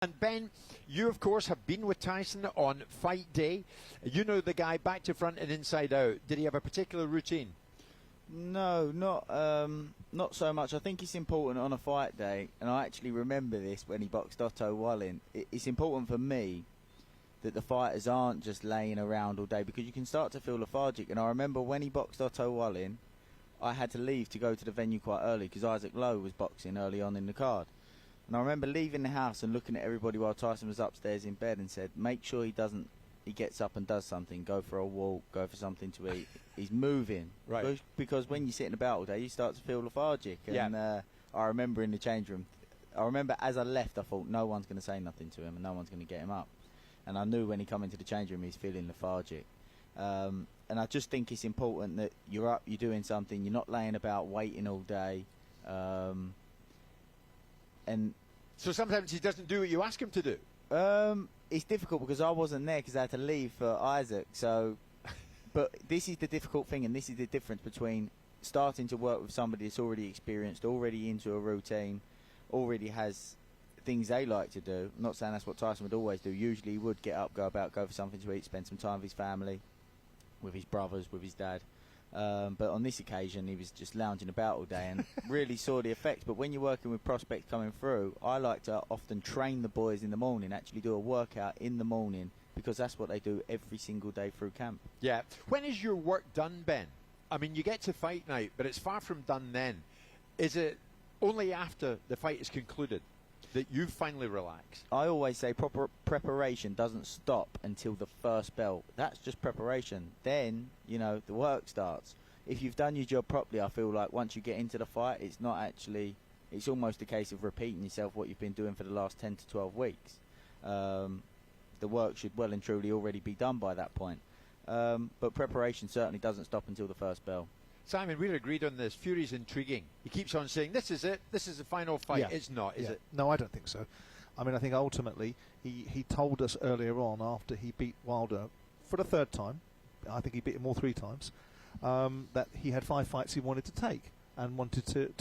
And Ben, you of course have been with Tyson on fight day. You know the guy back to front and inside out. Did he have a particular routine? No, not so much. I think it's important on a fight day, and I actually remember this when he boxed Otto Wallin. It's important for me that the fighters aren't just laying around all day, because you can start to feel lethargic. And I remember when he boxed Otto Wallin, I had to leave to go to the venue quite early because Isaac Lowe was boxing early on in the card. And I remember leaving the house and looking at everybody while Tyson was upstairs in bed and said, make sure he gets up and does something, go for a walk, go for something to eat. He's moving. Right. Because when you sit in about all day, you start to feel lethargic. And I remember in the change room, I remember as I left, I thought no one's going to say nothing to him and no one's going to get him up. And I knew when he come into the change room, he's feeling lethargic. And I just think it's important that you're up, you're doing something, you're not laying about waiting all day. And so sometimes he doesn't do what you ask him to do. It's difficult because I wasn't there because I had to leave for Isaac. So, but this is the difficult thing, and this is the difference between starting to work with somebody that's already experienced, already into a routine, already has things they like to do. I'm not saying that's what Tyson would always do. Usually he would get up, go about, go for something to eat, spend some time with his family, with his brothers, with his dad. But on this occasion he was just lounging about all day and really saw the effects. But when you're working with prospects coming through, I like to often train the boys in the morning, actually do a workout in the morning, because that's what they do every single day through camp. Yeah. When is your work done, Ben? I mean, you get to fight night, but it's far from done then. Is it only after the fight is concluded that you finally relax? I always say proper preparation doesn't stop until the first bell. That's just preparation. Then, the work starts. If you've done your job properly, I feel like once you get into the fight, it's almost a case of repeating yourself what you've been doing for the last 10 to 12 weeks. The work should well and truly already be done by that point. But preparation certainly doesn't stop until the first bell. Simon, we're agreed on this. Fury's intriguing. He keeps on saying, this is it, this is the final fight. Yeah. It's not, is it? No, I don't think so. I mean, I think ultimately he told us earlier on, after he beat Wilder for the third time, I think he beat him all 3 times, that he had 5 fights he wanted to take and wanted to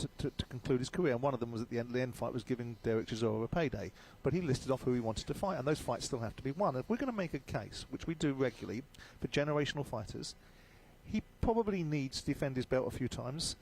conclude his career. And one of them was at the end fight was giving Derek Chisora a payday. But he listed off who he wanted to fight, and those fights still have to be won. If we're going to make a case, which we do regularly, for generational fighters, he probably needs to defend his belt a few times.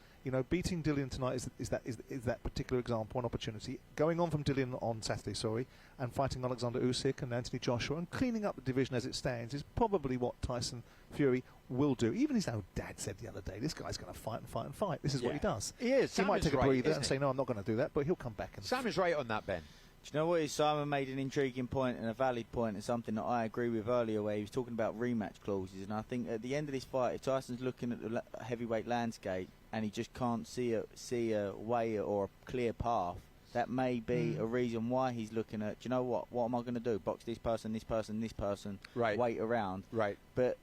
Beating Dillian tonight is that particular example, an opportunity. Going on from Dillian on Saturday, and fighting Alexander Usyk and Anthony Joshua and cleaning up the division as it stands is probably what Tyson Fury will do. Even his own dad said the other day, this guy's going to fight and fight and fight. This is what he does. He is. He might take a breather and say, no, I'm not going to do that, but he'll come back. Sam is right on that, Ben. Do you know what? Simon made an intriguing point and a valid point, and something that I agree with earlier, where he was talking about rematch clauses. And I think at the end of this fight, if Tyson's looking at the heavyweight landscape and he just can't see a way or a clear path, that may be a reason why he's looking at, do you know what am I going to do? Box this person, this person, this person, right. Wait around. Right. But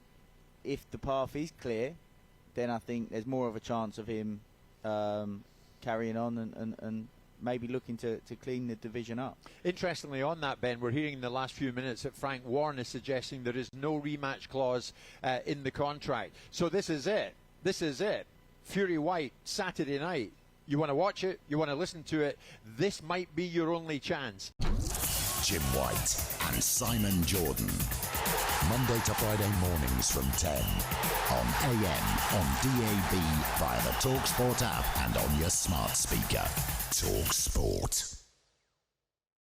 if the path is clear, then I think there's more of a chance of him carrying on and maybe looking to clean the division up. Interestingly, on that, Ben, we're hearing in the last few minutes that Frank Warren is suggesting there is no rematch clause in the contract. So this is it. This is it. Fury Whyte, Saturday night. You want to watch it? You want to listen to it? This might be your only chance. Jim White and Simon Jordan. Monday to Friday mornings from 10. On AM, on DAB, via the talkSPORT app and on your smart speaker. talkSPORT.